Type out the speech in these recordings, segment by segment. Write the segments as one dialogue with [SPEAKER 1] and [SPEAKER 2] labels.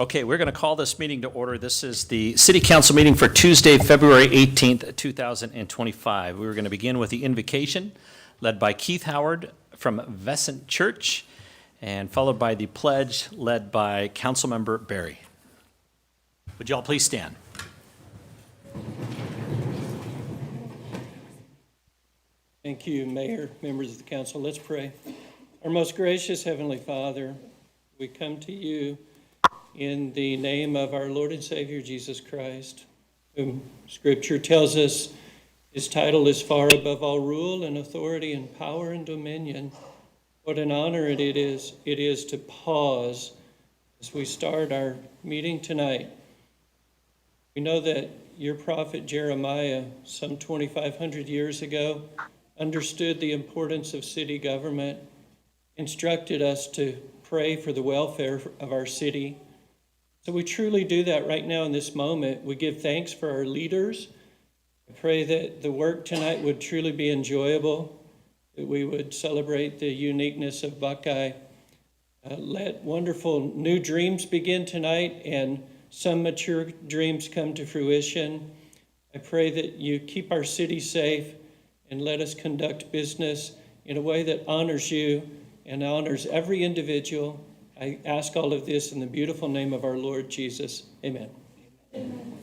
[SPEAKER 1] Okay, we're going to call this meeting to order. This is the City Council meeting for Tuesday, February 18th, 2025. We're going to begin with the invocation led by Keith Howard from Vescent Church and followed by the pledge led by Councilmember Barry. Would you all please stand?
[SPEAKER 2] Thank you, Mayor, members of the council. Let's pray. Our most gracious Heavenly Father, we come to you in the name of our Lord and Savior, Jesus Christ, whom Scripture tells us his title is far above all rule and authority and power and dominion. What an honor it is to pause as we start our meeting tonight. We know that your prophet Jeremiah, some 2,500 years ago, understood the importance of city government, instructed us to pray for the welfare of our city. So we truly do that right now in this moment. We give thanks for our leaders. I pray that the work tonight would truly be enjoyable, that we would celebrate the uniqueness of Buckeye. Let wonderful new dreams begin tonight and some mature dreams come to fruition. I pray that you keep our city safe and let us conduct business in a way that honors you and honors every individual. I ask all of this in the beautiful name of our Lord Jesus. Amen.
[SPEAKER 3] Amen.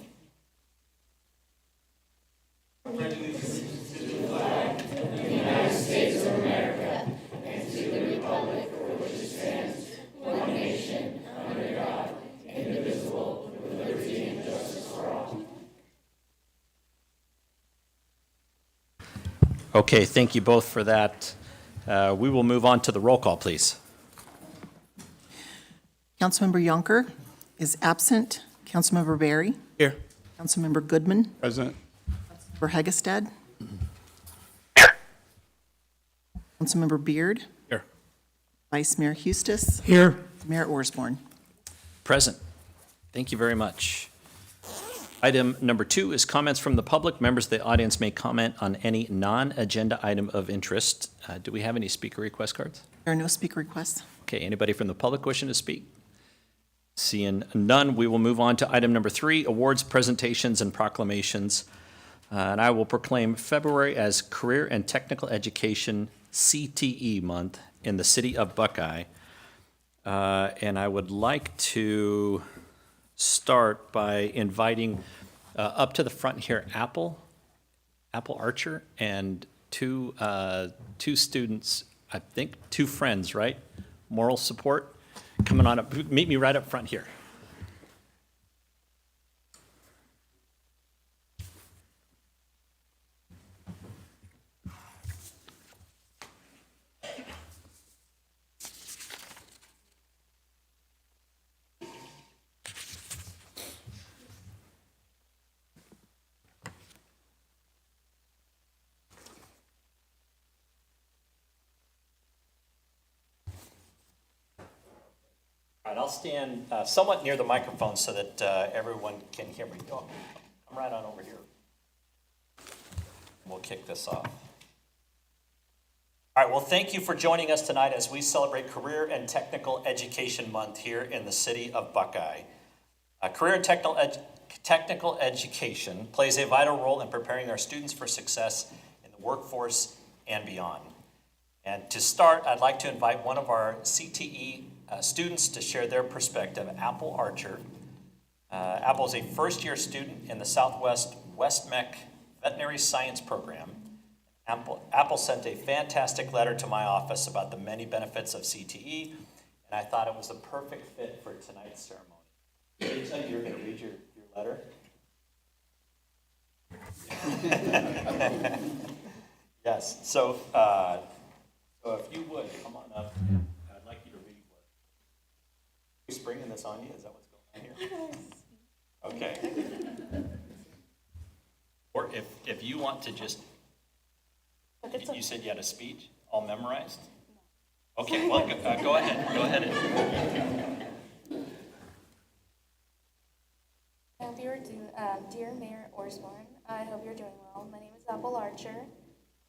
[SPEAKER 1] Okay, thank you both for that. We will move on to the roll call, please.
[SPEAKER 3] Councilmember Yonker is absent. Councilmember Barry.
[SPEAKER 1] Here.
[SPEAKER 3] Councilmember Goodman.
[SPEAKER 4] Present.
[SPEAKER 3] Councilmember Hegestad. Councilmember Beard.
[SPEAKER 1] Here.
[SPEAKER 3] Vice Mayor Hustis.
[SPEAKER 4] Here.
[SPEAKER 3] Mayor Orsborn.
[SPEAKER 1] Present. Thank you very much. Item number 2 is comments from the public. Members of the audience may comment on any non-agenda item of interest. Do we have any speaker request cards?
[SPEAKER 3] There are no speaker requests.
[SPEAKER 1] Okay, anybody from the public wishing to speak? Seeing none, we will move on to item number 3, awards, presentations, and proclamations. And I will proclaim February as Career and Technical Education CTE Month in the city of Buckeye. And I would like to start by inviting up to the front here Apple Archer, and two students, I think 2 friends, right? Moral support, coming on up. Meet me right up front here. All right, I'll stand somewhat near the microphone so that everyone can hear me. Oh, I'm right on over here. We'll kick this off. All right, well, thank you for joining us tonight as we celebrate Career and Technical Education Month here in the city of Buckeye. Career and Technical Education plays a vital role in preparing our students for success in the workforce and beyond. And to start, I'd like to invite one of our CTE students to share their perspective, Apple Archer. Apple is a first-year student in the Southwest West Mech Veterinary Science Program. Apple sent a fantastic letter to my office about the many benefits of CTE, and I thought it was the perfect fit for tonight's ceremony. Rachel, you're going to read your letter? Yes, so if you would, come on up. I'd like you to read what. Are you springing this on you? Is that what's going on here? Okay. Or if you want to just, you said you had a speech all memorized? Okay, well, go ahead. Go ahead.
[SPEAKER 5] Dear Mayor Orsborn, I hope you're doing well. My name is Apple Archer,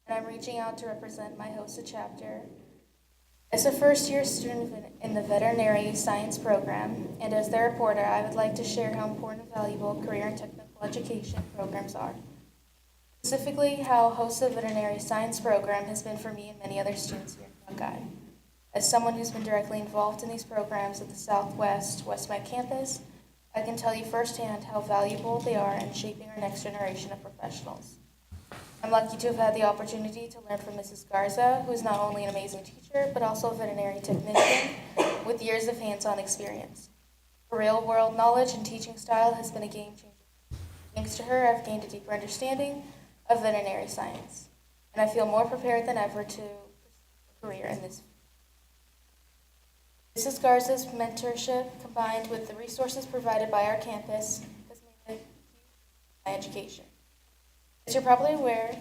[SPEAKER 5] and I'm reaching out to represent my HOSA chapter As a first-year student in the veterinary science program, and as their reporter, I would like to share how important and valuable career and technical education programs are. Specifically, how hosting the veterinary science program has been for me and many other students here at Buckeye. As someone who's been directly involved in these programs at the Southwest Westmed campus, I can tell you firsthand how valuable they are in shaping our next generation of professionals. I'm lucky to have had the opportunity to learn from Mrs. Garza, who is not only an amazing teacher, but also a veterinary technician with years of hands-on experience. Her real-world knowledge and teaching style has been a game changer. Thanks to her, I've gained a deeper understanding of veterinary science, and I feel more prepared than ever to pursue a career in this field. Mrs. Garza's mentorship, combined with the resources provided by our campus, has made a huge difference in my education. As you're probably aware,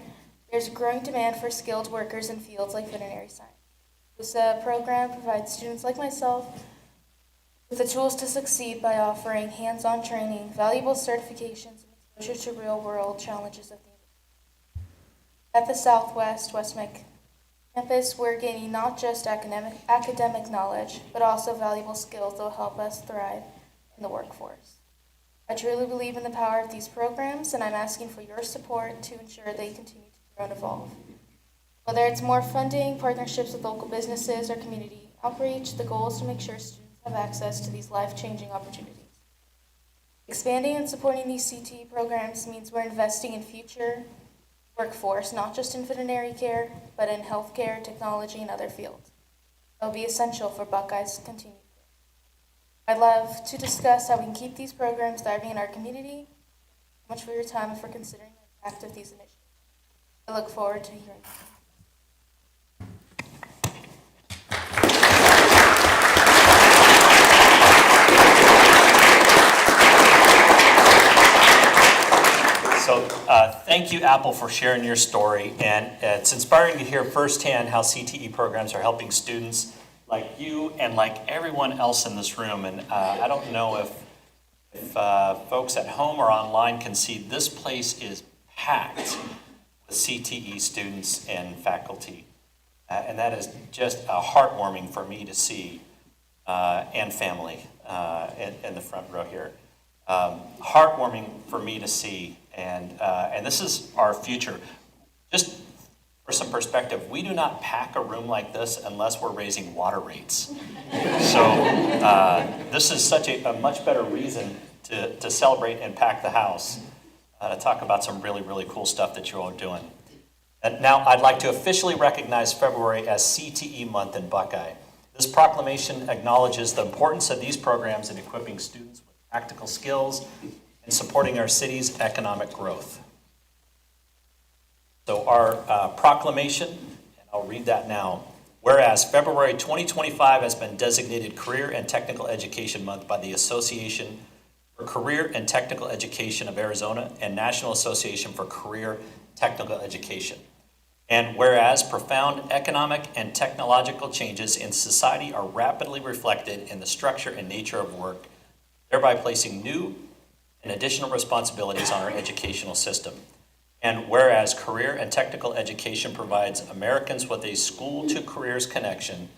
[SPEAKER 5] there's a growing demand for skilled workers in fields like veterinary science. This program provides students like myself with the tools to succeed by offering hands-on training, valuable certifications, and exposure to real-world challenges of the industry. At the Southwest Westmed campus, we're gaining not just academic knowledge, but also valuable skills that will help us thrive in the workforce. I truly believe in the power of these programs, and I'm asking for your support to ensure they continue to grow and evolve. Whether it's more funding, partnerships with local businesses, or community outreach, the goal is to make sure students have access to these life-changing opportunities. Expanding and supporting these CTE programs means we're investing in future workforce, not just in veterinary care, but in healthcare, technology, and other fields. It will be essential for Buckeye's continued growth. I'd love to discuss how we can keep these programs thriving in our community. Thank you so much for your time and for considering the impact of these initiatives. I look forward to hearing from you.
[SPEAKER 1] So thank you, Apple, for sharing your story. And it's inspiring to hear firsthand how CTE programs are helping students like you and like everyone else in this room. And I don't know if folks at home or online can see, this place is packed with CTE students and faculty. And that is just heartwarming for me to see, and family in the front row here. Heartwarming for me to see. And this is our future. Just for some perspective, we do not pack a room like this unless we're raising water rates. So this is such a much better reason to celebrate and pack the house, to talk about some really, really cool stuff that you all are doing. And now I'd like to officially recognize February as CTE Month in Buckeye. This proclamation acknowledges the importance of these programs in equipping students with practical skills and supporting our city's economic growth. So our proclamation, and I'll read that now. Whereas February 2025 has been designated Career and Technical Education Month by the Association for Career and Technical Education of Arizona and National Association for Career Technical Education. And whereas profound economic and technological changes in society are rapidly reflected in the structure and nature of work, thereby placing new and additional responsibilities on our educational system. And whereas career and technical education provides Americans with a school-to-careers connection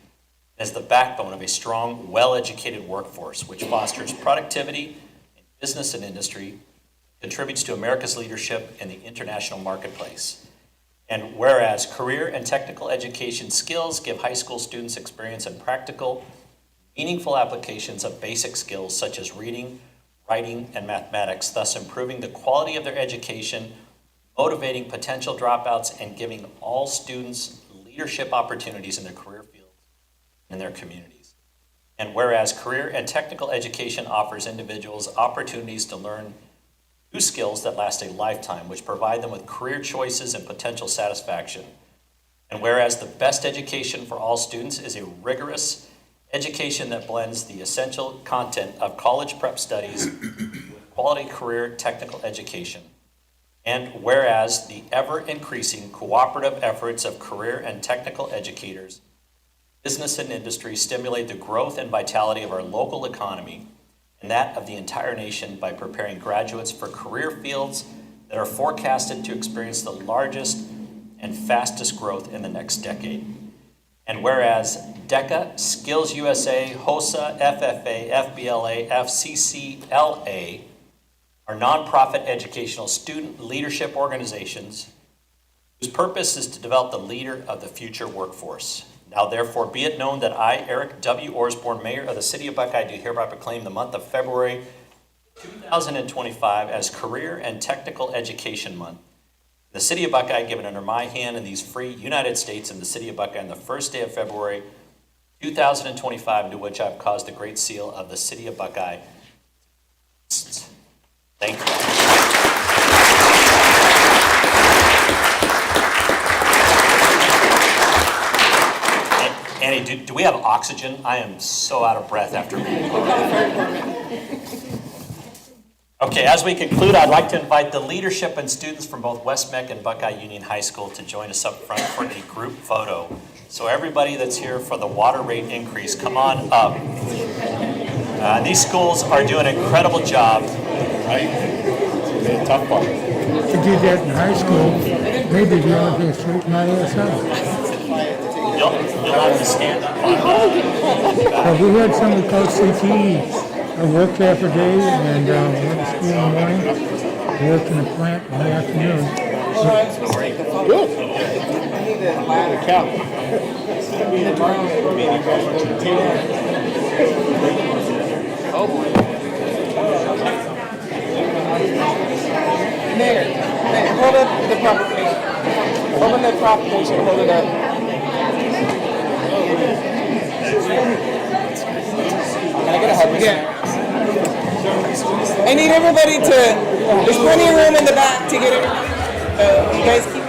[SPEAKER 1] as the backbone of a strong, well-educated workforce, which fosters productivity in business and industry, contributes to America's leadership in the international marketplace. And whereas career and technical education skills give high school students experience in practical, meaningful applications of basic skills such as reading, writing, and mathematics, thus improving the quality of their education, motivating potential dropouts, and giving all students leadership opportunities in their career fields and in their communities. And whereas career and technical education offers individuals opportunities to learn new skills that last a lifetime, which provide them with career choices and potential satisfaction. And whereas the best education for all students is a rigorous education that blends the essential content of college prep studies with quality career technical education. And whereas the ever-increasing cooperative efforts of career and technical educators, business and industry stimulate the growth and vitality of our local economy and that of the entire nation by preparing graduates for career fields that are forecasted to experience the largest and fastest growth in the next decade. And whereas DECA, Skills USA, HOSA, FFA, FBLA, FCCLA are nonprofit educational student leadership organizations whose purpose is to develop the leader of the future workforce. Now therefore be it known that I, Eric W. Orsborn, Mayor of the City of Buckeye, do hereby proclaim the month of February 2025 as Career and Technical Education Month. The City of Buckeye, given under my hand in these free United States and the City of Buckeye on the first day of February 2025, to which I've caused the great seal of the City of Buckeye. Thank you. Annie, do we have oxygen? I am so out of breath after being Okay, as we conclude, I'd like to invite the leadership and students from both West Meck and Buckeye Union High School to join us up front for a group photo. So everybody that's here for the water rate increase, come on up. These schools are doing an incredible job.
[SPEAKER 4] Right? It's a tough part.
[SPEAKER 6] To do that in high school, maybe the only thing straighten out of
[SPEAKER 1] You'll have to stand up.
[SPEAKER 6] But we had somebody called CTE. I worked there for days and went to school in the morning. Worked in the plant in the afternoon.
[SPEAKER 4] Good. Cow.
[SPEAKER 7] Oh boy. Mayor, hold up the proclamation. Open the proclamation, hold it up. Can I get a hug? Yeah. I need everybody to, there's plenty of room in the back to get it. You guys keep.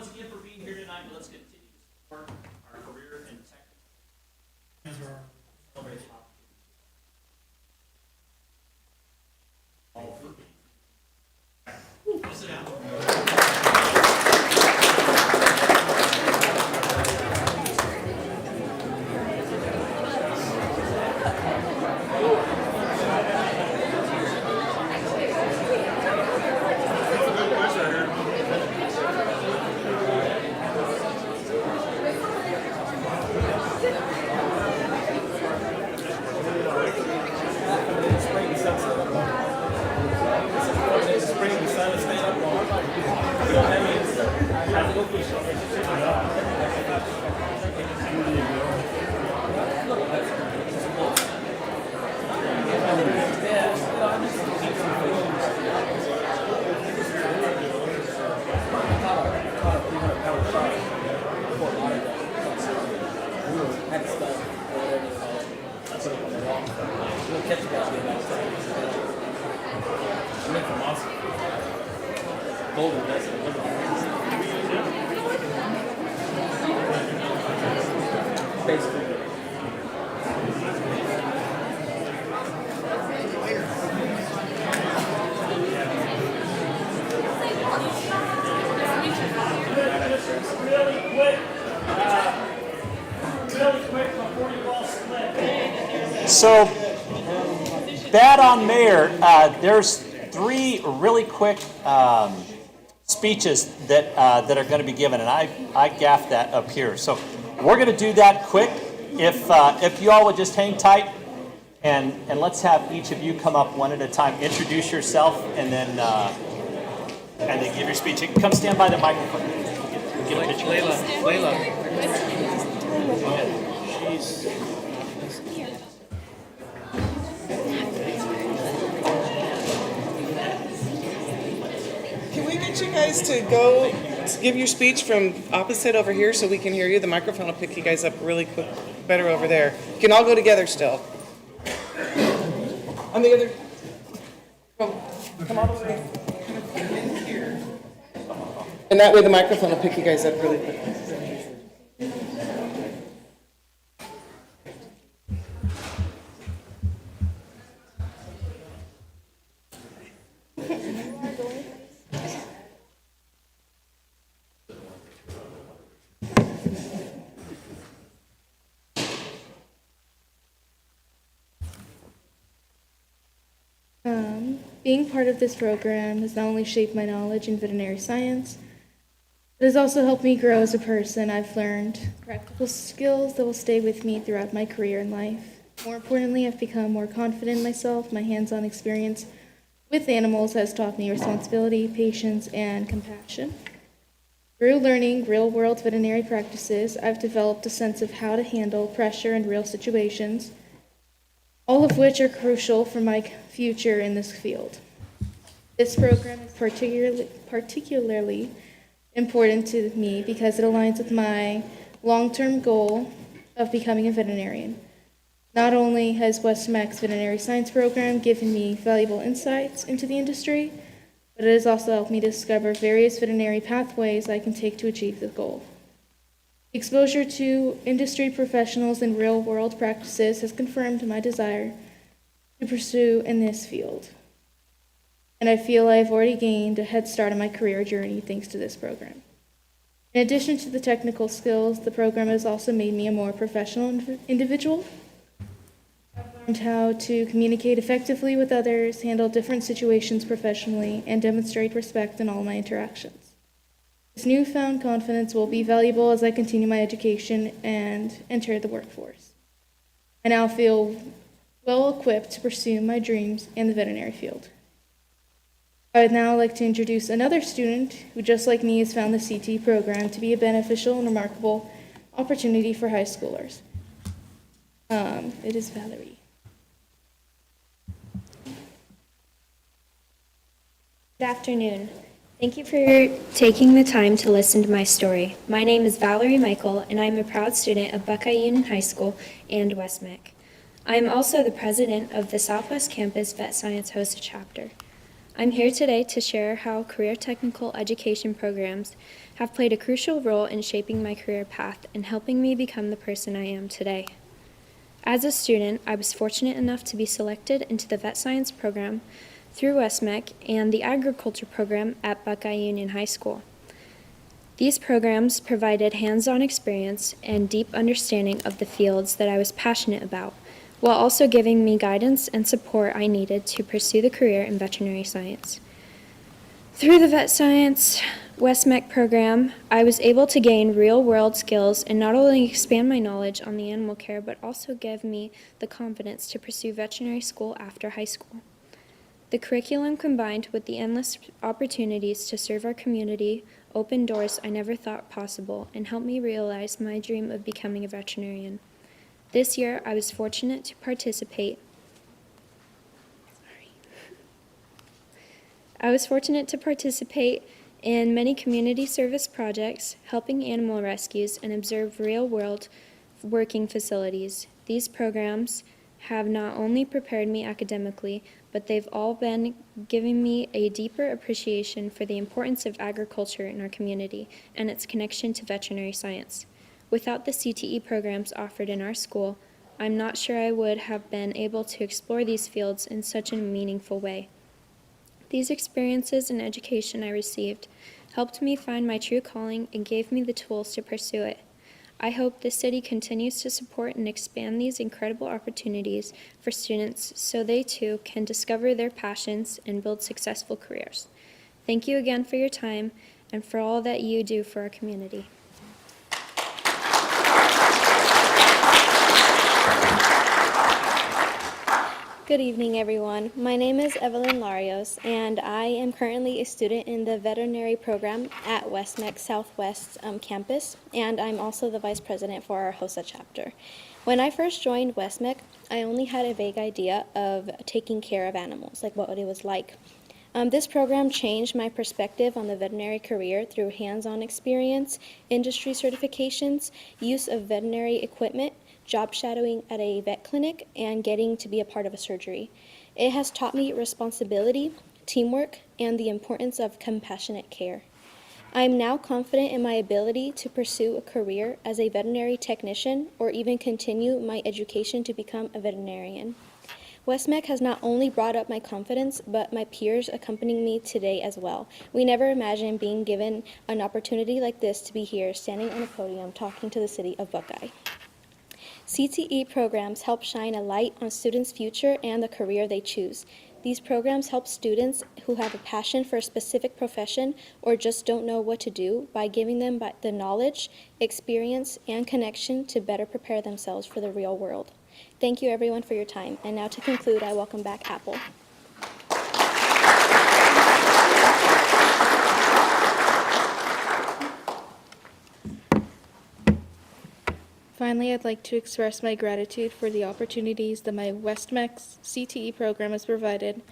[SPEAKER 1] once again for being here tonight. Let's continue to support our career and technical. Sit down. So, bad on Mayor, there's three really quick speeches that are going to be given, and I gaffed that up here. So we're going to do that quick. If you all would just hang tight, and let's have each of you come up one at a time, introduce yourself, and then give your speech. You can come stand by the microphone. Get a picture. Layla.
[SPEAKER 7] Can we get you guys to go to give your speech from opposite over here so we can hear you? The microphone will pick you guys up really quick, better over there. You can all go together still. On the other, come all the way. And that way the microphone will pick you guys up really quick.
[SPEAKER 5] Being part of this program has not only shaped my knowledge in veterinary science, but has also helped me grow as a person. I've learned practical skills that will stay with me throughout my career and life. More importantly, I've become more confident in myself. My hands-on experience with animals has taught me responsibility, patience, and compassion. Through learning real-world veterinary practices, I've developed a sense of how to handle pressure in real situations, all of which are crucial for my future in this field. This program is particularly important to me because it aligns with my long-term goal of becoming a veterinarian. Not only has West Mac's veterinary science program given me valuable insights into the industry, but it has also helped me discover various veterinary pathways I can take to achieve the goal. Exposure to industry professionals and real-world practices has confirmed my desire to pursue in this field. And I feel I've already gained a head start on my career journey thanks to this program. In addition to the technical skills, the program has also made me a more professional individual. I've learned how to communicate effectively with others, handle different situations professionally, and demonstrate respect in all my interactions. This newfound confidence will be valuable as I continue my education and enter the workforce. I now feel well equipped to pursue my dreams in the veterinary field. I would now like to introduce another student who, just like me, has found the CT program to be a beneficial and remarkable opportunity for high schoolers. It is Valerie.
[SPEAKER 8] Good afternoon. Thank you for taking the time to listen to my story. My name is Valerie Michael, and I'm a proud student of Buckeye Union High School and West Mac. I am also the president of the Southwest Campus Vet Science Hosted Chapter. I'm here today to share how career technical education programs have played a crucial role in shaping my career path and helping me become the person I am today. As a student, I was fortunate enough to be selected into the vet science program through WestMech and the agriculture program at Buckeye Union High School. These programs provided hands-on experience and deep understanding of the fields that I was passionate about, while also giving me guidance and support I needed to pursue the career in veterinary science. Through the vet science WestMech program, I was able to gain real-world skills and not only expand my knowledge on the animal care, but also give me the confidence to pursue veterinary school after high school. The curriculum combined with the endless opportunities to serve our community opened doors I never thought possible and helped me realize my dream of becoming a veterinarian. This year, I was fortunate to participate in many community service projects, helping animal rescues, and observe real-world working facilities. These programs have not only prepared me academically, but they've all been giving me a deeper appreciation for the importance of agriculture in our community and its connection to veterinary science. Without the CTE programs offered in our school, I'm not sure I would have been able to explore these fields in such a meaningful way. These experiences and education I received helped me find my true calling and gave me the tools to pursue it. I hope the city continues to support and expand these incredible opportunities for students so they too can discover their passions and build successful careers. Thank you again for your time and for all that you do for our community.
[SPEAKER 9] Good evening, everyone. My name is Evelyn Larios, and I am currently a student in the veterinary program at WestMech Southwest campus, and I'm also the vice president for our HOSA chapter. When I first joined WestMech, I only had a vague idea of taking care of animals, like what it was like. This program changed my perspective on the veterinary career through hands-on experience, industry certifications, use of veterinary equipment, job shadowing at a vet clinic, and getting to be a part of a surgery. It has taught me responsibility, teamwork, and the importance of compassionate care. I am now confident in my ability to pursue a career as a veterinary technician or even continue my education to become a veterinarian. WestMech has not only brought up my confidence, but my peers accompanying me today as well. We never imagined being given an opportunity like this to be here, standing on a podium, talking to the city of Buckeye. CTE programs help shine a light on students' future and the career they choose. These programs help students who have a passion for a specific profession or just don't know what to do by giving them the knowledge, experience, and connection to better prepare themselves for the real world. Thank you, everyone, for your time. And now to conclude, I welcome back Apple. Finally, I'd like to express my gratitude for the opportunities that my WestMech CTE program has provided.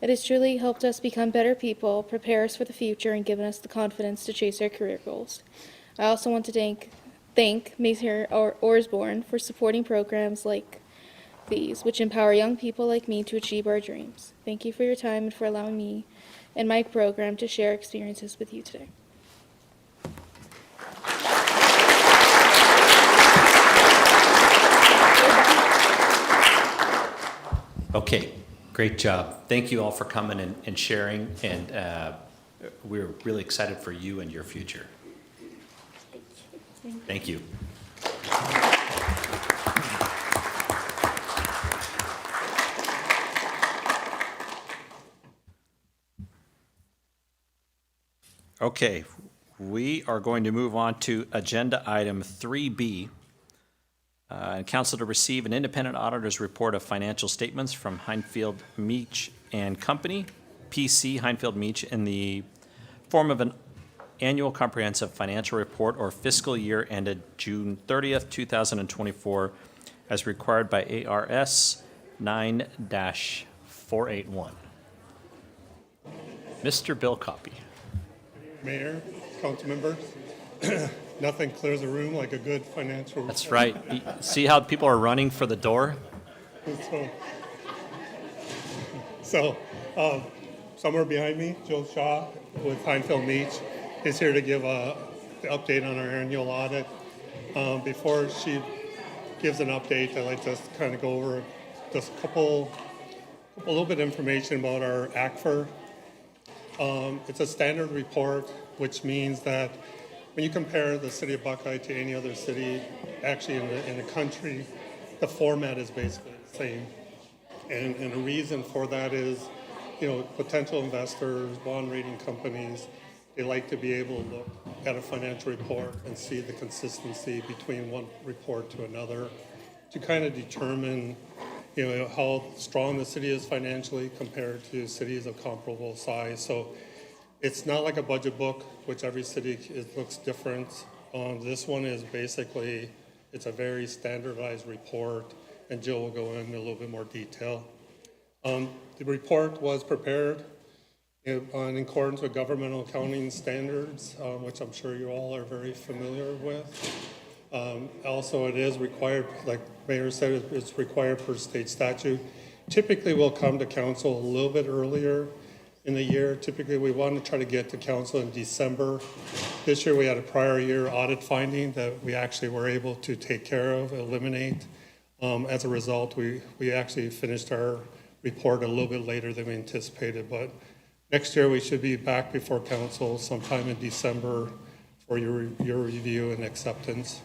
[SPEAKER 9] It has truly helped us become better people, prepare us for the future, and given us the confidence to chase our career goals. I also want to thank Mayor Osborne for supporting programs like these, which empower young people like me to achieve our dreams. Thank you for your time and for allowing me and my program to share experiences with you today.
[SPEAKER 1] Okay, great job. Thank you all for coming and sharing, and we're really excited for you and your future. Thank you. Okay, we are going to move on to agenda item 3B. Council to receive an independent auditor's report of financial statements from Heinfield Meach and Company, PC Heinfield Meach, in the form of an annual comprehensive financial report or fiscal year ended June 30th, 2024, as required by ARS 9-481. Mr. Bill Coppy.
[SPEAKER 10] Mayor, council members, nothing clears a room like a good financial report.
[SPEAKER 1] That's right. See how people are running for the door?
[SPEAKER 10] somewhere behind me, Jill Shaw with Heinfeld Meach is here to give the update on our annual audit. Before she gives an update, I'd like to kind of go over just a little bit of information about our ACFR. It's a standard report, which means that when you compare the city of Buckeye to any other city, actually in the country, the format is basically the same. And the reason for that is, potential investors, bond rating companies, they like to be able to look at a financial report and see the consistency between one report to another to kind of determine, how strong the city is financially compared to cities of comparable size. So it's not like a budget book, which every city looks different. This one is basically, it's a very standardized report, and Jill will go in a little bit more detail. The report was prepared in accordance with governmental accounting standards, which I'm sure you all are very familiar with. Also, it is required, like Mayor said, it's required per state statute. Typically, we'll come to council a little bit earlier in the year. Typically, we want to try to get to council in December. This year, we had a prior year audit finding that we actually were able to take care of, eliminate. As a result, we actually finished our report a little bit later than we anticipated, but next year we should be back before council sometime in December for your review and acceptance.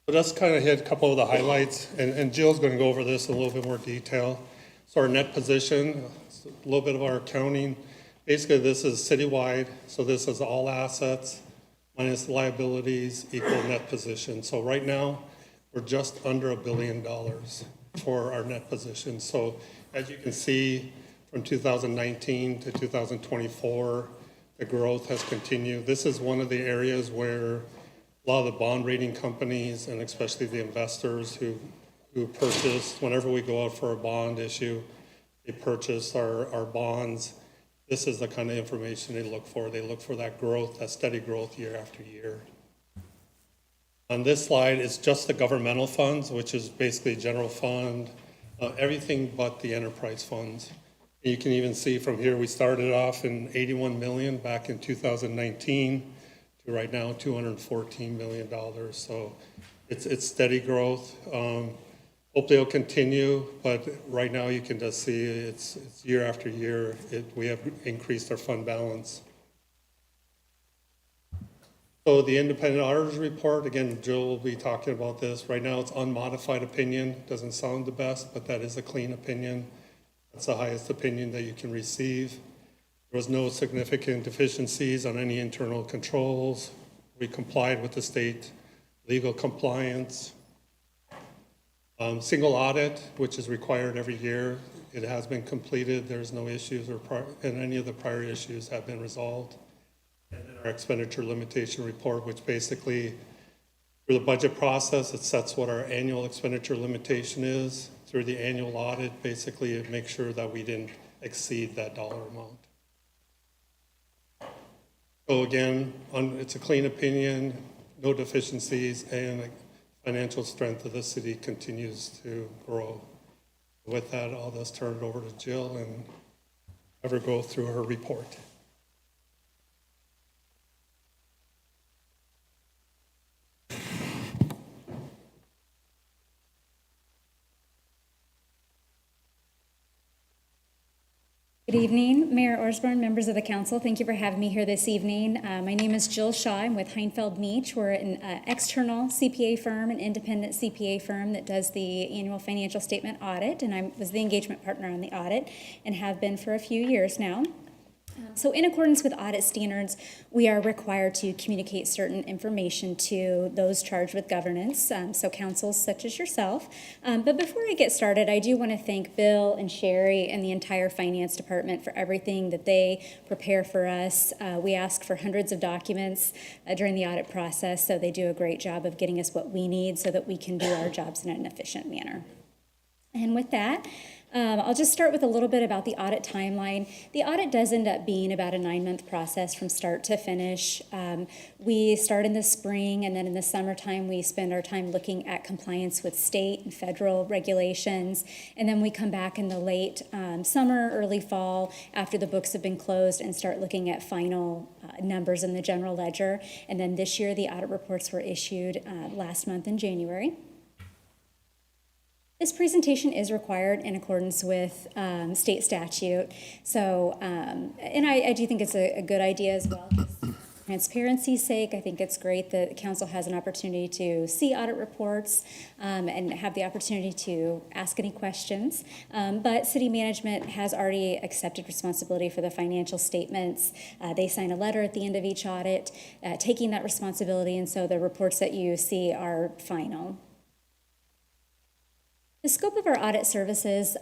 [SPEAKER 10] But let's kind of hit a couple of the highlights, and Jill's going to go over this in a little bit more detail. So our net position, a little bit of our accounting. Basically, this is citywide, so this is all assets minus liabilities equal net position. So right now, we're just under $1 billion for our net position. So as you can see, from 2019 to 2024, the growth has continued. This is one of the areas where a lot of the bond rating companies, and especially the investors who purchase, whenever we go out for a bond issue, they purchase our bonds. This is the kind of information they look for. They look for that growth, that steady growth year after year. On this slide, it's just the governmental funds, which is basically general fund, everything but the enterprise funds. And you can even see from here, we started off in 81 million back in 2019 to right now $214 million. So it's steady growth. Hopefully it'll continue, but right now you can just see it's year after year, we have increased our fund balance. So the independent auditors report, again, Jill will be talking about this. Right now it's unmodified opinion. Doesn't sound the best, but that is a clean opinion. That's the highest opinion that you can receive. There was no significant deficiencies on any internal controls. We complied with the state legal compliance. Single audit, which is required every year, it has been completed. There's no issues and any of the prior issues have been resolved. And then our expenditure limitation report, which basically, through the budget process, it sets what our annual expenditure limitation is. Through the annual audit, basically, it makes sure that we didn't exceed that dollar amount. So again, it's a clean opinion, no deficiencies, and the financial strength of the city continues to grow. With that, I'll just turn it over to Jill and have her go through her report.
[SPEAKER 11] Good evening, Mayor Osborne, members of the council. Thank you for having me here this evening. My name is Jill Shaw. I'm with Heinfeld Meach. We're an external CPA firm, an independent CPA firm that does the annual financial statement audit, and I was the engagement partner on the audit and have been for a few years now. So in accordance with audit standards, we are required to communicate certain information to those charged with governance, so councils such as yourself. But before I get started, I do want to thank Bill and Sherry and the entire finance department for everything that they prepare for us. We ask for hundreds of documents during the audit process, so they do a great job of getting us what we need so that we can do our jobs in an efficient manner. And with that, I'll just start with a little bit about the audit timeline. The audit does end up being about a 9-month process from start to finish. We start in the spring, and then in the summertime, we spend our time looking at compliance with state and federal regulations. And then we come back in the late summer, early fall, after the books have been closed, and start looking at final numbers in the general ledger. And then this year, the audit reports were issued last month in January. This presentation is required in accordance with state statute. So, and I do think it's a good idea as well. For transparency's sake, I think it's great that the council has an opportunity to see audit reports and have the opportunity to ask any questions. But city management has already accepted responsibility for the financial statements. They sign a letter at the end of each audit, taking that responsibility, and so the reports that you see are final. The scope of our audit services,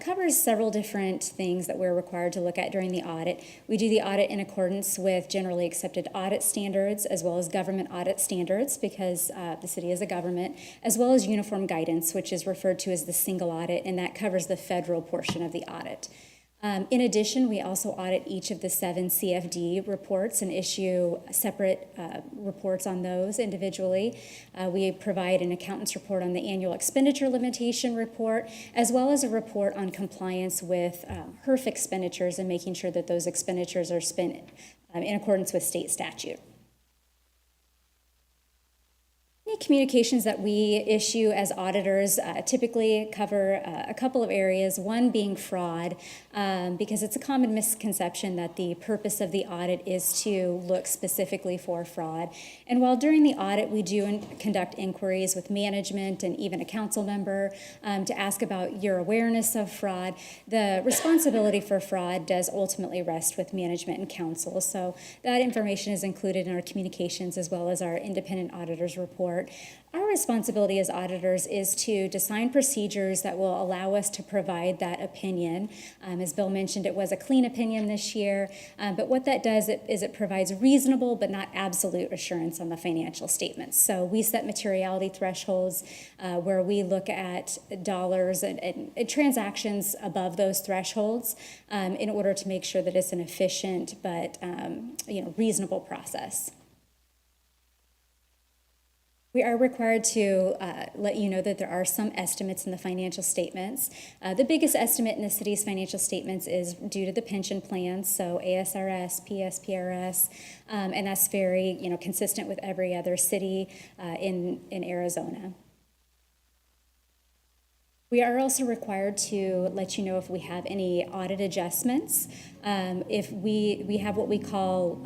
[SPEAKER 11] covers several different things that we're required to look at during the audit. We do the audit in accordance with generally accepted audit standards, as well as government audit standards, because the city is a government, as well as uniform guidance, which is referred to as the single audit, and that covers the federal portion of the audit. In addition, we also audit each of the 7 CFD reports and issue separate reports on those individually. We provide an accountant's report on the annual expenditure limitation report, as well as a report on compliance with HERF expenditures and making sure that those expenditures are spent in accordance with state statute. Any communications that we issue as auditors typically cover a couple of areas, one being fraud, because it's a common misconception that the purpose of the audit is to look specifically for fraud. And while during the audit we do conduct inquiries with management and even a council member to ask about your awareness of fraud, the responsibility for fraud does ultimately rest with management and council. So that information is included in our communications as well as our independent auditor's report. Our responsibility as auditors is to design procedures that will allow us to provide that opinion. As Bill mentioned, it was a clean opinion this year, but what that does is it provides reasonable but not absolute assurance on the financial statements. So we set materiality thresholds where we look at dollars and transactions above those thresholds in order to make sure that it's an efficient but reasonable process. We are required to let you know that there are some estimates in the financial statements. The biggest estimate in the city's financial statements is due to the pension plans, so ASRS, PSPRS, and that's very consistent with every other city in Arizona. We are also required to let you know if we have any audit adjustments. If we have what we call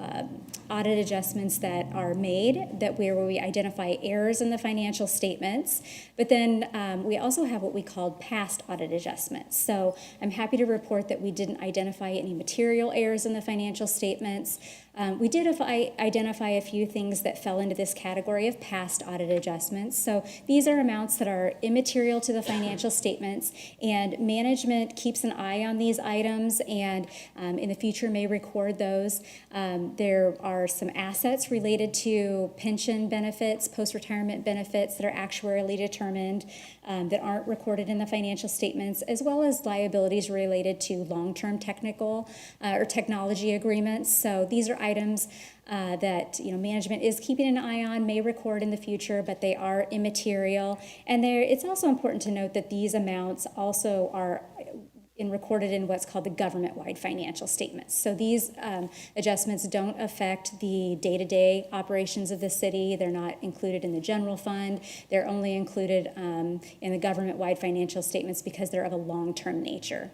[SPEAKER 11] audit adjustments that are made, where we identify errors in the financial statements, but then we also have what we call past audit adjustments. So I'm happy to report that we didn't identify any material errors in the financial statements. We did identify a few things that fell into this category of past audit adjustments. So these are amounts that are immaterial to the financial statements, and management keeps an eye on these items and in the future may record those. There are some assets related to pension benefits, post-retirement benefits that are actuarially determined that aren't recorded in the financial statements, as well as liabilities related to long-term technical or technology agreements. So these are items that management is keeping an eye on, may record in the future, but they are immaterial. And it's also important to note that these amounts also are recorded in what's called the government-wide financial statements. So these adjustments don't affect the day-to-day operations of the city. They're not included in the general fund. They're only included in the government-wide financial statements because they're of a long-term nature.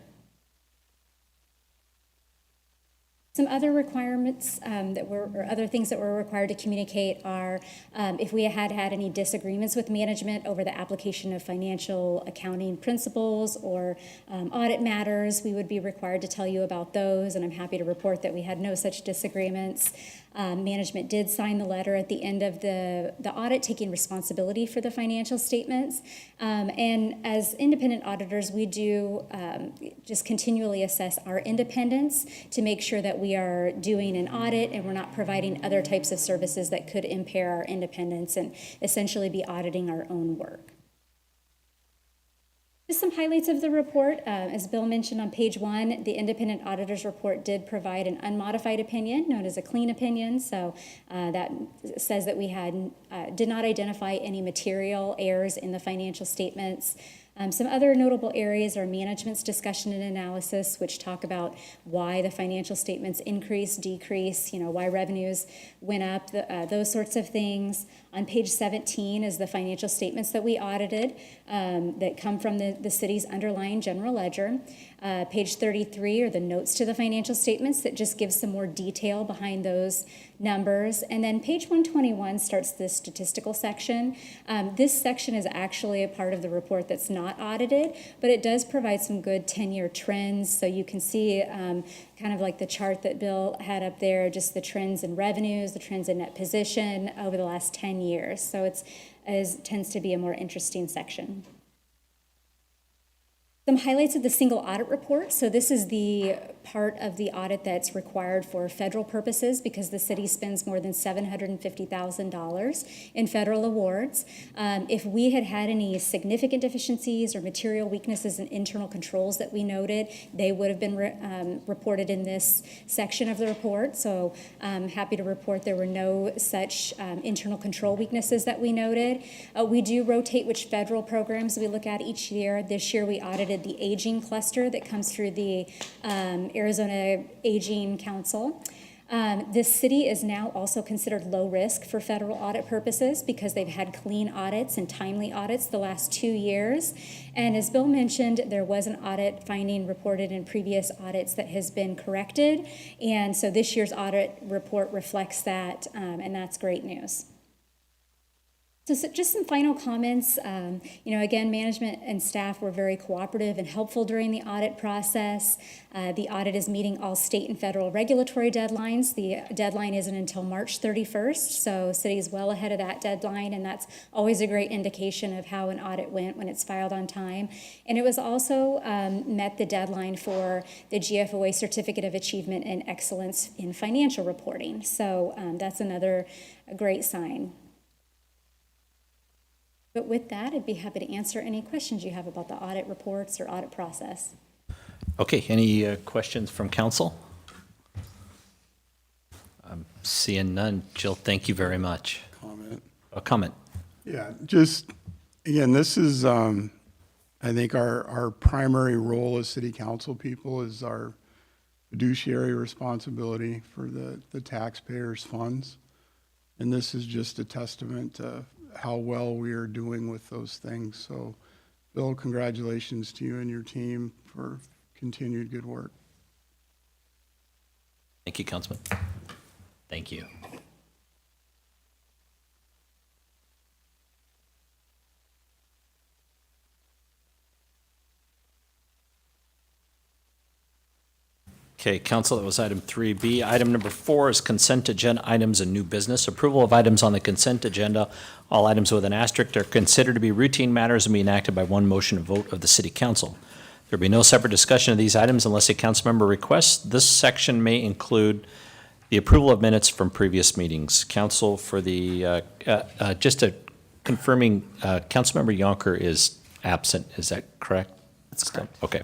[SPEAKER 11] Some other requirements or other things that we're required to communicate are if we had any disagreements with management over the application of financial accounting principles or audit matters, we would be required to tell you about those, and I'm happy to report that we had no such disagreements. Management did sign the letter at the end of the audit taking responsibility for the financial statements. And as independent auditors, we do just continually assess our independence to make sure that we are doing an audit and we're not providing other types of services that could impair our independence and essentially be auditing our own work. Just some highlights of the report. As Bill mentioned on page 1, the independent auditor's report did provide an unmodified opinion known as a clean opinion. So that says that we did not identify any material errors in the financial statements. Some other notable areas are management's discussion and analysis, which talk about why the financial statements increase, decrease, why revenues went up, those sorts of things. On page 17 is the financial statements that we audited that come from the city's underlying general ledger. Page 33 are the notes to the financial statements that just give some more detail behind those numbers. And then page 121 starts the statistical section. This section is actually a part of the report that's not audited, but it does provide some good 10-year trends. So you can see kind of like the chart that Bill had up there, just the trends in revenues, the trends in net position over the last 10 years. So it tends to be a more interesting section. Some highlights of the single audit report. So this is the part of the audit that's required for federal purposes because the city spends more than $750,000 in federal awards. If we had any significant deficiencies or material weaknesses in internal controls that we noted, they would have been reported in this section of the report. So I'm happy to report there were no such internal control weaknesses that we noted. We do rotate which federal programs we look at each year. This year we audited the aging cluster that comes through the Arizona Aging Council. This city is now also considered low risk for federal audit purposes because they've had clean audits and timely audits the last 2 years. And as Bill mentioned, there was an audit finding reported in previous audits that has been corrected. And so this year's audit report reflects that, and that's great news. So just some final comments. Again, management and staff were very cooperative and helpful during the audit process. The audit is meeting all state and federal regulatory deadlines. The deadline isn't until March 31st, so city is well ahead of that deadline, and that's always a great indication of how an audit went when it's filed on time. And it was also met the deadline for the GFOA Certificate of Achievement and Excellence in Financial Reporting. So that's another great sign. But with that, I'd be happy to answer any questions you have about the audit reports or audit process.
[SPEAKER 1] Okay, any questions from council? I'm seeing none. Jill, thank you very much.
[SPEAKER 4] Comment.
[SPEAKER 1] A comment.
[SPEAKER 4] Yeah, just, again, this is, I think our primary role as city council people is our fiduciary responsibility for the taxpayers' funds. And this is just a testament to how well we are doing with those things. So, Bill, congratulations to you and your team for continued good work.
[SPEAKER 1] Thank you, Councilman. Thank you. Okay, council, that was item 3B. Item number 4 is consent agenda items and new business. Approval of items on the consent agenda. All items with an asterisk are considered to be routine matters and be enacted by one motion and vote of the city council. There will be no separate discussion of these items unless a council member requests. This section may include the approval of minutes from previous meetings. Council, for the, just confirming, Councilmember Yonker is absent. Is that correct?
[SPEAKER 3] That's correct.
[SPEAKER 1] Okay.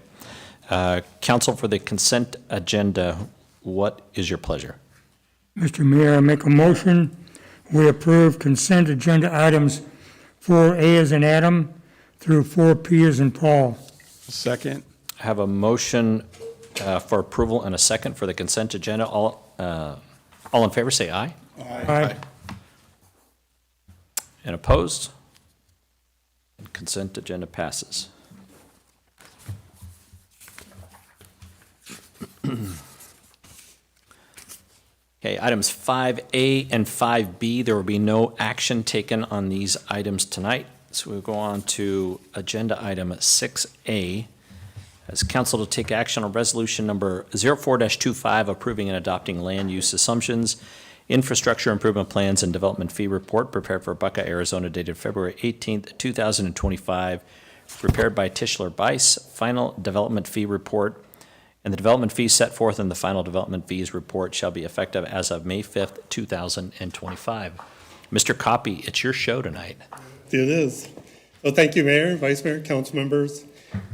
[SPEAKER 1] Council, for the consent agenda, what is your pleasure?
[SPEAKER 6] Mr. Mayor, I make a motion, we approve consent agenda items 4A as in Adam through 4P as in Paul.
[SPEAKER 4] Second.
[SPEAKER 1] I have a motion for approval and a second for the consent agenda. All in favor, say aye.
[SPEAKER 6] Aye.
[SPEAKER 1] And opposed? And consent agenda passes. Okay, items 5A and 5B, there will be no action taken on these items tonight. So we'll go on to agenda item 6A. As council to take action on resolution number 04-25, approving and adopting land use assumptions, infrastructure improvement plans, and development fee report prepared for Buckeye, Arizona, dated February 18th, 2025, prepared by Tischler Bice. Final development fee report and the development fees set forth in the final development fees report shall be effective as of May 5th, 2025. Mr. Copy, it's your show tonight.
[SPEAKER 10] It is. Well, thank you, Mayor, Vice Mayor, council members.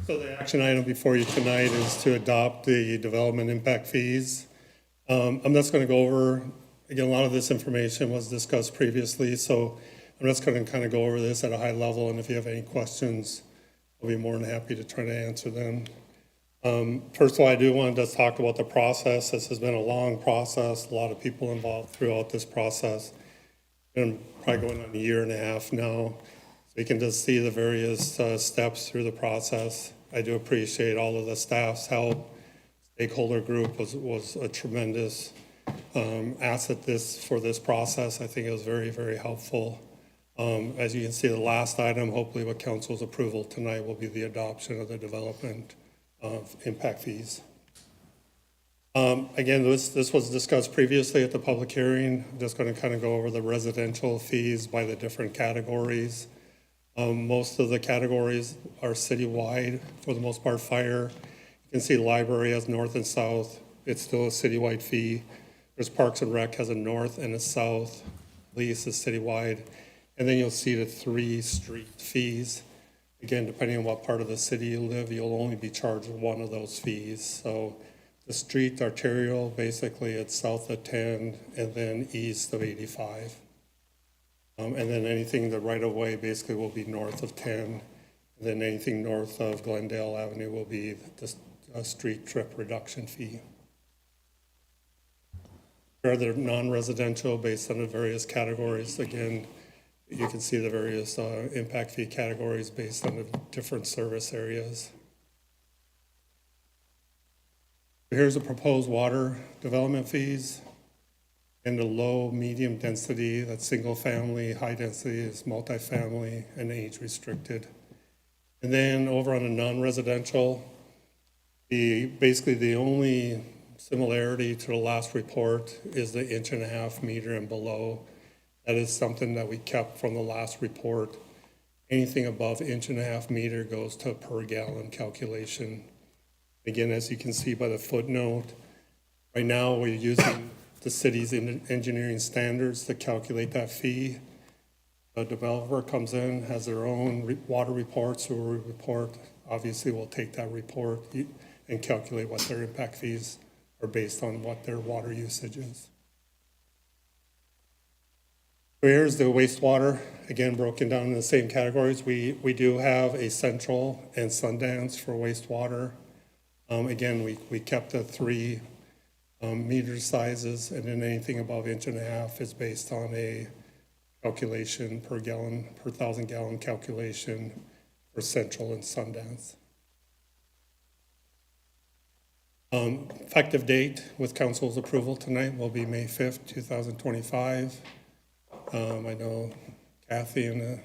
[SPEAKER 10] So the action item before you tonight is to adopt the development impact fees. I'm just going to go over, again, a lot of this information was discussed previously, so I'm just going to kind of go over this at a high level, and if you have any questions, I'll be more than happy to try to answer them. First of all, I do want to just talk about the process. This has been a long process, a lot of people involved throughout this process. Been probably going on a year and a half now. So you can just see the various steps through the process. I do appreciate all of the staff's help. Stakeholder group was a tremendous asset for this process. I think it was very, very helpful. As you can see, the last item, hopefully with council's approval tonight, will be the adoption of the development of impact fees. Again, this was discussed previously at the public hearing. I'm just going to kind of go over the residential fees by the different categories. Most of the categories are citywide, for the most part, fire. You can see library has north and south. It's still a citywide fee. There's Parks and Rec has a north and a south. Police is citywide. And then you'll see the 3 street fees. Again, depending on what part of the city you live, you'll only be charged one of those fees. So the street arterial, basically it's south of 10 and then east of 85. And then anything the right of way basically will be north of 10. And then anything north of Glendale Avenue will be the street trip reduction fee. There are the non-residential based on the various categories. Again, you can see the various impact fee categories based on the different service areas. Here's the proposed water development fees. In the low, medium density, that's single family, high density is multifamily and age restricted. And then over on the non-residential, basically the only similarity to the last report is the 1.5 meter and below. That is something that we kept from the last report. Anything above 1.5 meter goes to a per gallon calculation. Again, as you can see by the footnote, right now we're using the city's engineering standards to calculate that fee. The developer comes in, has their own water report, sewer report. Obviously, we'll take that report and calculate what their impact fees are based on what their water usage is. So here's the wastewater, again, broken down in the same categories. We do have a Central and Sundance for wastewater. Again, we kept the 3 meter sizes, and then anything above 1.5 is based on a calculation per 1,000 gallon calculation for Central and Sundance. Effective date with council's approval tonight will be May 5th, 2025. I know Kathy and the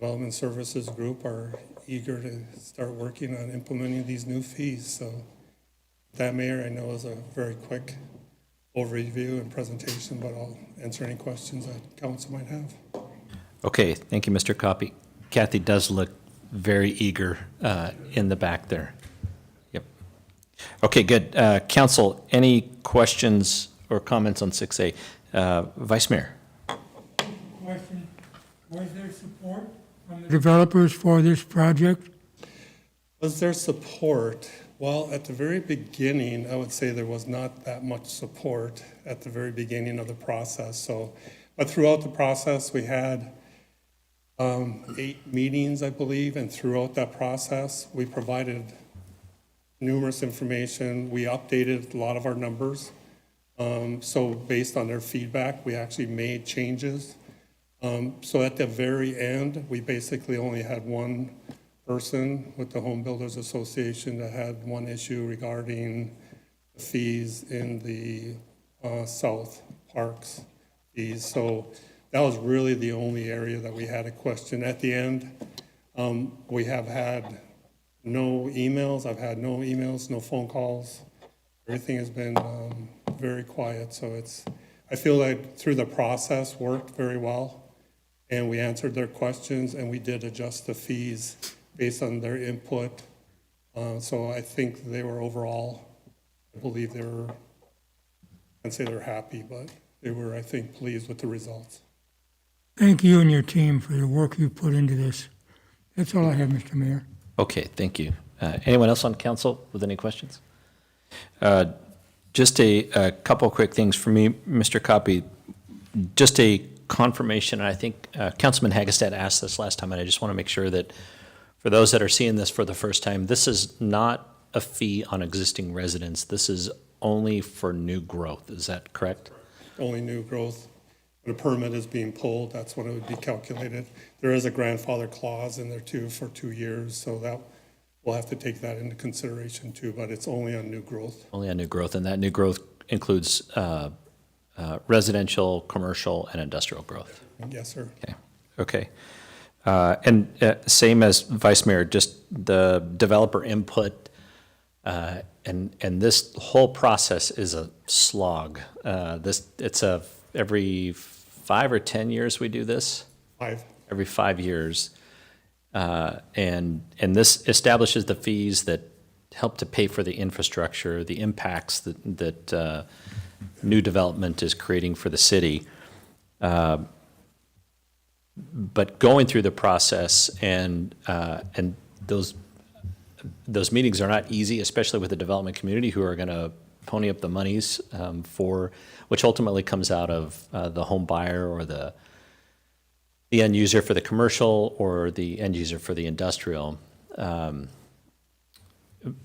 [SPEAKER 10] Development Services Group are eager to start working on implementing these new fees. So that, Mayor, I know is a very quick overview and presentation, but I'll answer any questions that council might have.
[SPEAKER 1] Okay, thank you, Mr. Copy. Kathy does look very eager in the back there. Yep. Okay, good. Council, any questions or comments on 6A? Vice Mayor.
[SPEAKER 6] Question, was there support from the developers for this project?
[SPEAKER 10] Was there support? Well, at the very beginning, I would say there was not that much support at the very beginning of the process. But throughout the process, we had 8 meetings, I believe, and throughout that process, we provided numerous information. We updated a lot of our numbers. So based on their feedback, we actually made changes. So at the very end, we basically only had one person with the Home Builders Association that had one issue regarding the fees in the South Parks fees. So that was really the only area that we had a question. At the end, we have had no emails. I've had no emails, no phone calls. Everything has been very quiet. So I feel like through the process worked very well. And we answered their questions, and we did adjust the fees based on their input. So I think they were overall, I believe they were, I can't say they're happy, but they were, I think, pleased with the results.
[SPEAKER 6] Thank you and your team for the work you put into this. That's all I have, Mr. Mayor.
[SPEAKER 1] Okay, thank you. Anyone else on council with any questions? Just a couple quick things for me, Mr. Copy. Just a confirmation, and I think Councilman Hagestad asked this last time, and I just want to make sure that for those that are seeing this for the first time, this is not a fee on existing residents. This is only for new growth. Is that correct?
[SPEAKER 10] Only new growth. When a permit is being pulled, that's when it would be calculated. There is a grandfather clause in there too for 2 years, so that we'll have to take that into consideration too, but it's only on new growth.
[SPEAKER 1] Only on new growth, and that new growth includes residential, commercial, and industrial growth.
[SPEAKER 10] Yes, sir.
[SPEAKER 1] Okay. And same as Vice Mayor, just the developer input, and this whole process is a slog. It's every 5 or 10 years we do this?
[SPEAKER 10] 5.
[SPEAKER 1] Every 5 years. And this establishes the fees that help to pay for the infrastructure, the impacts that new development is creating for the city. But going through the process and those meetings are not easy, especially with the development community who are going to pony up the monies which ultimately comes out of the home buyer or the end user for the commercial or the end user for the industrial.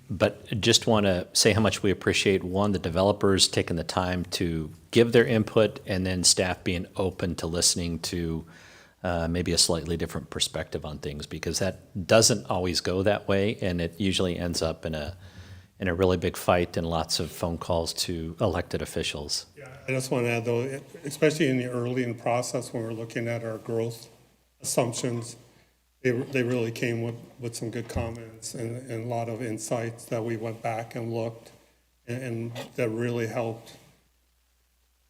[SPEAKER 1] But just want to say how much we appreciate, one, the developers taking the time to give their input, and then staff being open to listening to maybe a slightly different perspective on things, because that doesn't always go that way, and it usually ends up in a really big fight and lots of phone calls to elected officials.
[SPEAKER 10] Yeah, I just want to add though, especially in the early in process when we're looking at our growth assumptions, they really came with some good comments and a lot of insights that we went back and looked and that really helped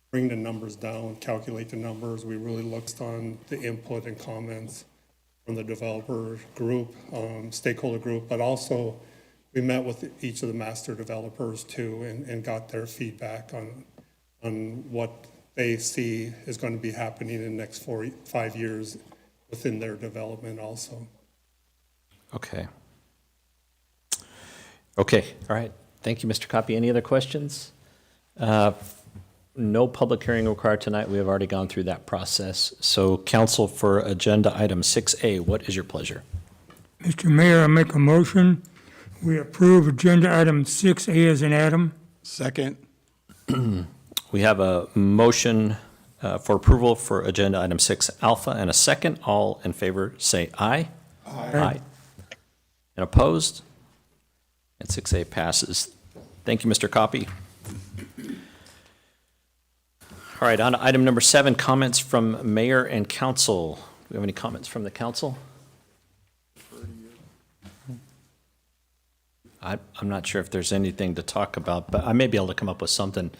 [SPEAKER 10] bring the numbers down, calculate the numbers. We really looked on the input and comments from the developer group, stakeholder group, but also we met with each of the master developers too and got their feedback on what they see is going to be happening in the next 5 years within their development also.
[SPEAKER 1] Okay. Okay, all right. Thank you, Mr. Copy. Any other questions? No public hearing required tonight. We have already gone through that process. So council, for agenda item 6A, what is your pleasure?
[SPEAKER 6] Mr. Mayor, I make a motion. We approve agenda item 6A as an atom.
[SPEAKER 4] Second.
[SPEAKER 1] We have a motion for approval for agenda item 6 alpha and a second. All in favor say aye. Aye. And opposed? And 6A passes. Thank you, Mr. Copy. All right, on to item number 7, comments from mayor and council. Do we have any comments from the council? I'm not sure if there's anything to talk about, but I may be able to come up with something.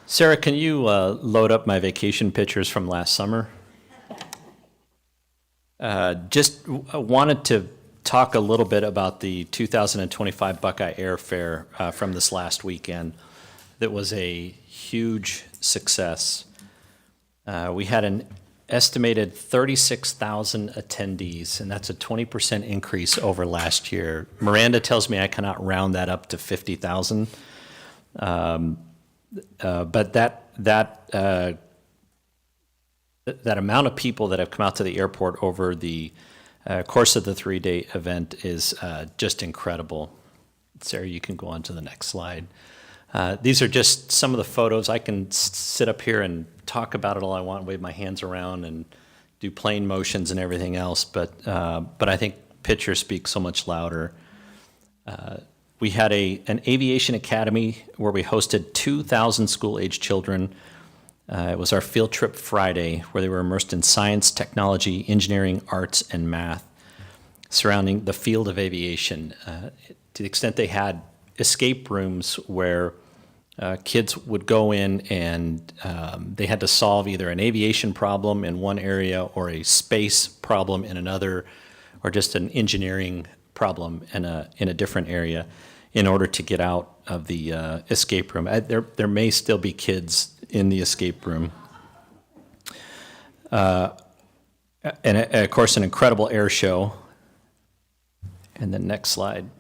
[SPEAKER 1] Sarah, can you load up my vacation pictures from last summer? Just wanted to talk a little bit about the 2025 Buckeye Airfare from this last weekend. That was a huge success. We had an estimated 36,000 attendees, and that's a 20% increase over last year. Miranda tells me I cannot round that up to 50,000. But that amount of people that have come out to the airport over the course of the 3-day event is just incredible. Sarah, you can go on to the next slide. These are just some of the photos. I can sit up here and talk about it all I want, wave my hands around and do plane motions and everything else, but I think pictures speak so much louder. We had an aviation academy where we hosted 2,000 school-age children. It was our Field Trip Friday, where they were immersed in science, technology, engineering, arts, and math surrounding the field of aviation. To the extent they had escape rooms where kids would go in and they had to solve either an aviation problem in one area or a space problem in another, or just an engineering problem in a different area in order to get out of the escape room. There may still be kids in the escape room. And of course, an incredible air show. And then next slide.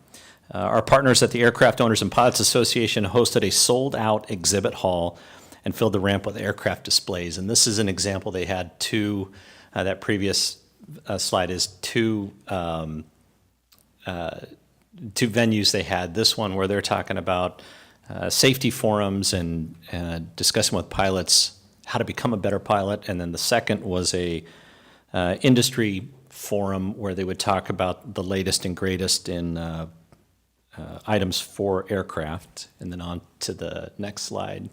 [SPEAKER 1] Our partners at the Aircraft Owners and Pilots Association hosted a sold-out exhibit hall and filled the ramp with aircraft displays. And this is an example. They had two, that previous slide is two venues they had. This one where they're talking about safety forums and discussing with pilots how to become a better pilot. And then the second was a industry forum where they would talk about the latest and greatest in items for aircraft. And then on to the next slide.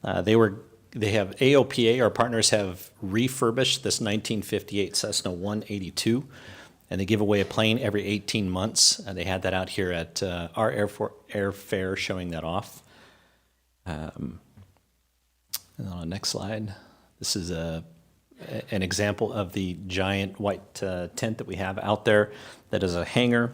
[SPEAKER 1] They have AOPA, our partners have refurbished this 1958 Cessna 182, and they give away a plane every 18 months. They had that out here at our air fair showing that off. And then on the next slide, this is an example of the giant white tent that we have out there that is a hangar.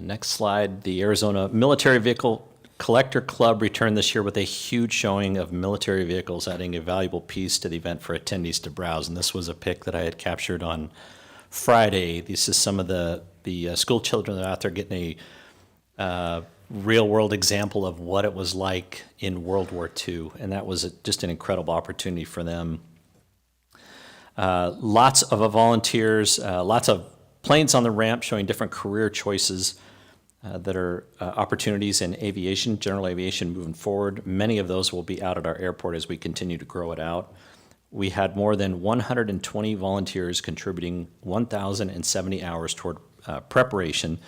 [SPEAKER 1] Next slide, the Arizona Military Vehicle Collector Club returned this year with a huge showing of military vehicles, adding a valuable piece to the event for attendees to browse. And this was a pic that I had captured on Friday. This is some of the school children that are out there getting a real-world example of what it was like in World War II, and that was just an incredible opportunity for them. Lots of volunteers, lots of planes on the ramp showing different career choices that are opportunities in aviation, general aviation moving forward. Many of those will be out at our airport as we continue to grow it out. We had more than 120 volunteers contributing 1,070 hours toward preparation,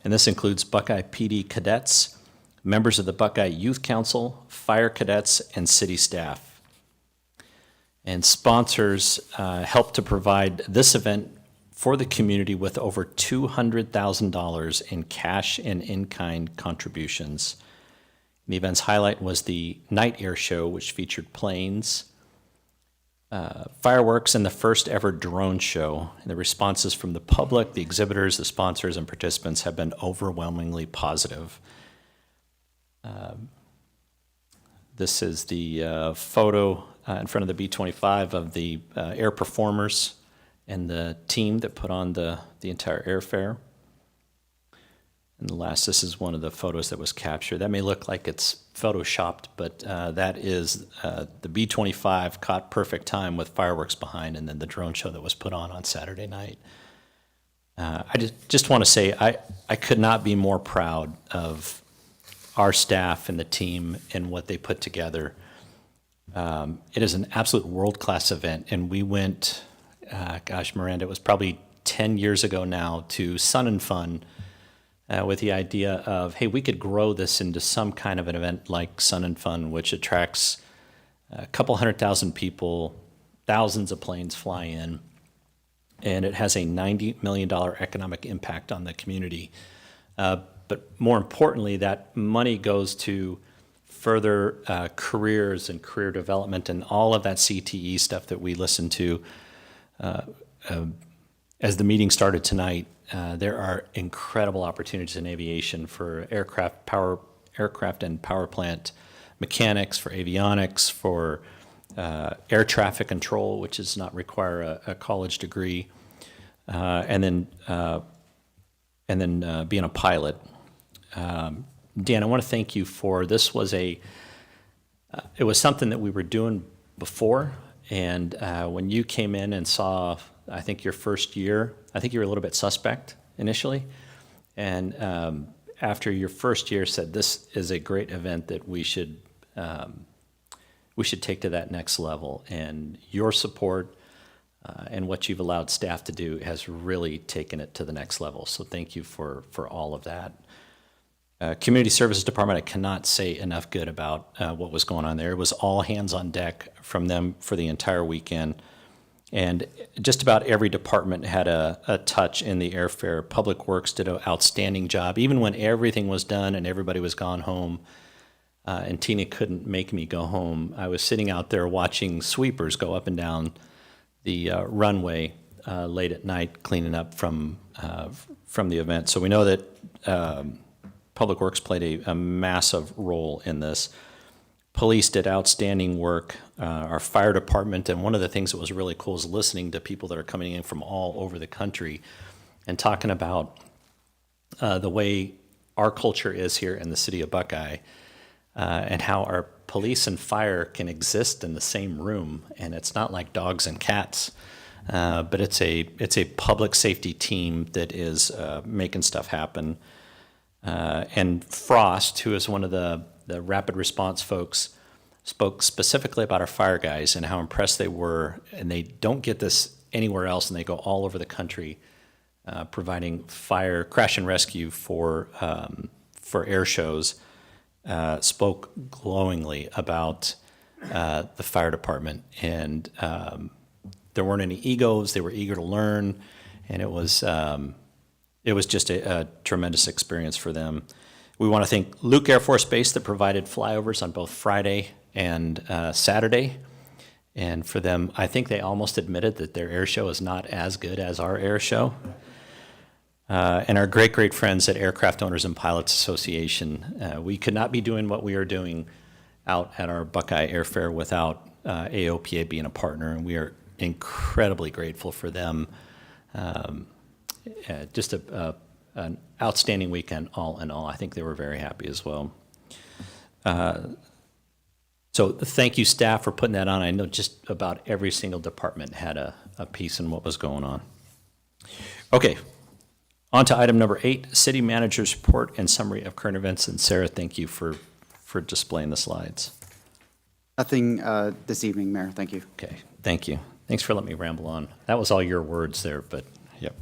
[SPEAKER 1] and this includes Buckeye PD cadets, members of the Buckeye Youth Council, fire cadets, and city staff. And sponsors helped to provide this event for the community with over $200,000 in cash and in-kind contributions. The event's highlight was the night air show, which featured planes, fireworks, and the first ever drone show. And the responses from the public, the exhibitors, the sponsors, and participants have been overwhelmingly positive. This is the photo in front of the B-25 of the air performers and the team that put on the entire airfare. And the last, this is one of the photos that was captured. That may look like it's photoshopped, but that is the B-25 caught perfect time with fireworks behind, and then the drone show that was put on Saturday night. I just want to say I could not be more proud of our staff and the team and what they put together. It is an absolute world-class event, and we went, Miranda, it was probably 10 years ago now, to Sun and Fun with the idea of, hey, we could grow this into some kind of an event like Sun and Fun, which attracts a couple 100,000 people, thousands of planes fly in, and it has a $90 million economic impact on the community. But more importantly, that money goes to further careers and career development and all of that CTE stuff that we listened to. As the meeting started tonight, there are incredible opportunities in aviation for aircraft and power plant mechanics, for avionics, for air traffic control, which does not require a college degree, and then being a pilot. Dan, I want to thank you for this. It was something that we were doing before, and when you came in and saw, I think your first year, I think you were a little bit suspect initially, and after your first year said this is a great event that we should take to that next level, and your support and what you've allowed staff to do has really taken it to the next level. So thank you for all of that. Community Services Department, I cannot say enough good about what was going on there. It was all hands on deck from them for the entire weekend. And just about every department had a touch in the airfare. Public Works did an outstanding job. Even when everything was done and everybody was gone home, and Tina couldn't make me go home, I was sitting out there watching sweepers go up and down the runway late at night, cleaning up from the event. So we know that Public Works played a massive role in this. Police did outstanding work. Our fire department, and one of the things that was really cool is listening to people that are coming in from all over the country and talking about the way our culture is here in the city of Buckeye, and how our police and fire can exist in the same room, and it's not like dogs and cats, but it's a public safety team that is making stuff happen. And Frost, who is one of the rapid response folks, spoke specifically about our fire guys and how impressed they were, and they don't get this anywhere else, and they go all over the country providing fire crash and rescue for air shows. Spoke glowingly about the fire department, and there weren't any egos. They were eager to learn, and it was just a tremendous experience for them. We want to thank Luke Air Force Base that provided flyovers on both Friday and Saturday. And for them, I think they almost admitted that their air show is not as good as our air show. And our great, great friends at Aircraft Owners and Pilots Association. We could not be doing what we are doing out at our Buckeye Airfair without AOPA being a partner, and we are incredibly grateful for them. Just an outstanding weekend all in all. I think they were very happy as well. So thank you, staff, for putting that on. I know just about every single department had a piece in what was going on. Okay, on to item number 8, City Manager's Report and Summary of Current Events. And Sarah, thank you for displaying the slides.
[SPEAKER 12] Nothing this evening, Mayor. Thank you.
[SPEAKER 1] Okay, thank you. Thanks for letting me ramble on. That was all your words there, but yep.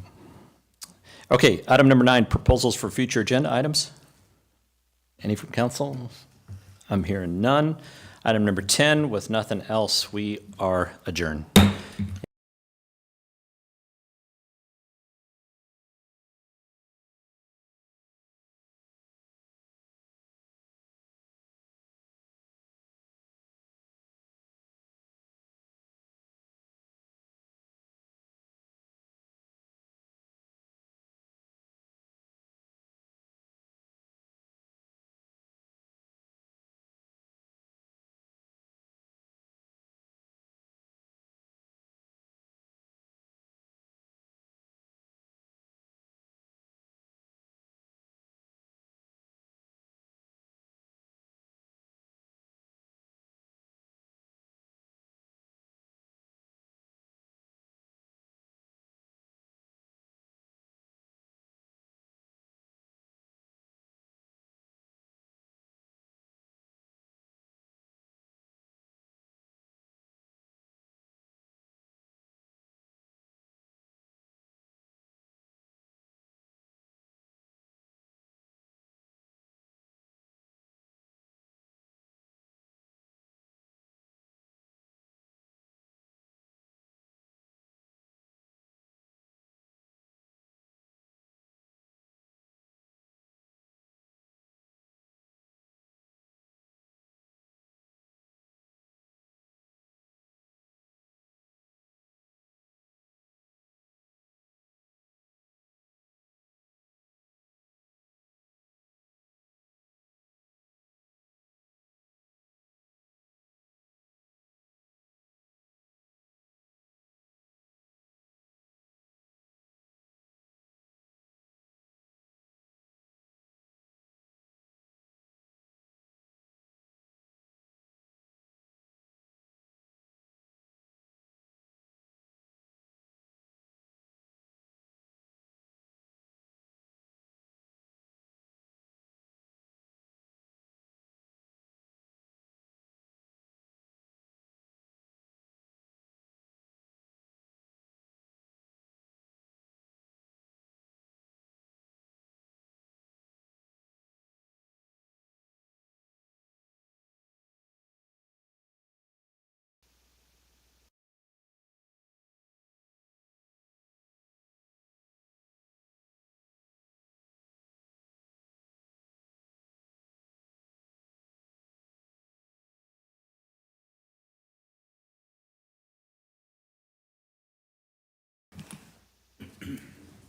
[SPEAKER 1] Okay, item number 9, proposals for future agenda items. Any from council? I'm hearing none. Item number 10, with nothing else, we are adjourned.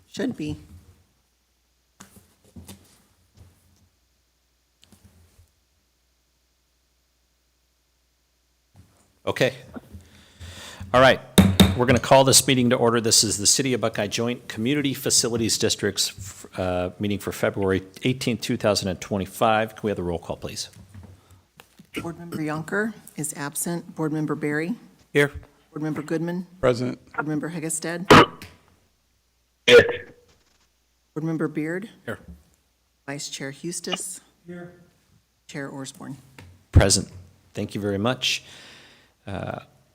[SPEAKER 3] Should be.
[SPEAKER 1] Okay. All right. We're going to call this meeting to order. This is the City of Buckeye Joint Community Facilities District's meeting for February 18, 2025. Can we have the roll call, please?
[SPEAKER 3] Board Member Yonker is absent. Board Member Berry.
[SPEAKER 1] Here.
[SPEAKER 3] Board Member Goodman.
[SPEAKER 4] Present.
[SPEAKER 3] Board Member Hegestad.
[SPEAKER 13] Here.
[SPEAKER 3] Board Member Beard.
[SPEAKER 1] Here.
[SPEAKER 3] Vice Chair Hustis.
[SPEAKER 6] Here.
[SPEAKER 3] Chair Osborne.
[SPEAKER 1] Present. Thank you very much.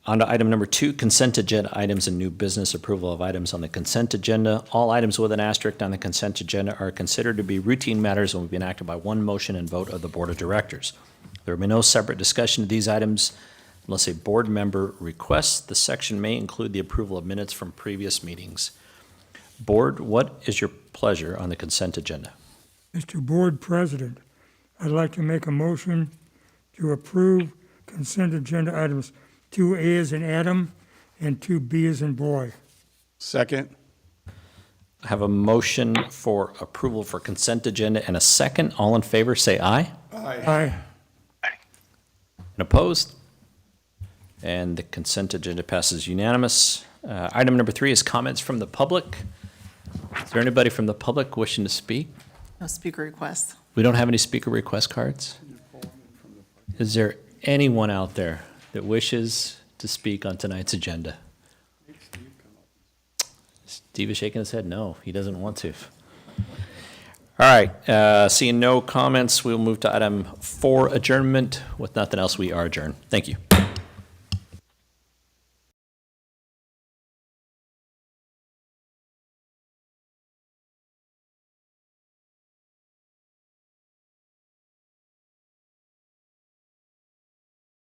[SPEAKER 1] On to item number 2, consent agenda items and new business approval of items on the consent agenda. All items with an asterisk on the consent agenda are considered to be routine matters and will be enacted by one motion and vote of the Board of Directors. There will be no separate discussion of these items unless a board member requests. The section may include the approval of minutes from previous meetings. Board, what is your pleasure on the consent agenda?
[SPEAKER 6] Mr. Board President, I'd like to make a motion to approve consent agenda items 2A as in Adam and 2B as in boy.
[SPEAKER 4] Second.
[SPEAKER 1] I have a motion for approval for consent agenda and a second. All in favor, say aye.
[SPEAKER 6] Aye.
[SPEAKER 1] And opposed? And the consent agenda passes unanimous. Item number 3 is comments from the public. Is there anybody from the public wishing to speak?
[SPEAKER 3] No speaker requests.
[SPEAKER 1] We don't have any speaker request cards. Is there anyone out there that wishes to speak on tonight's agenda? Steve is shaking his head no, he doesn't want to. All right, seeing no comments, we'll move to item 4, adjournment. With nothing else, we are adjourned. Thank you.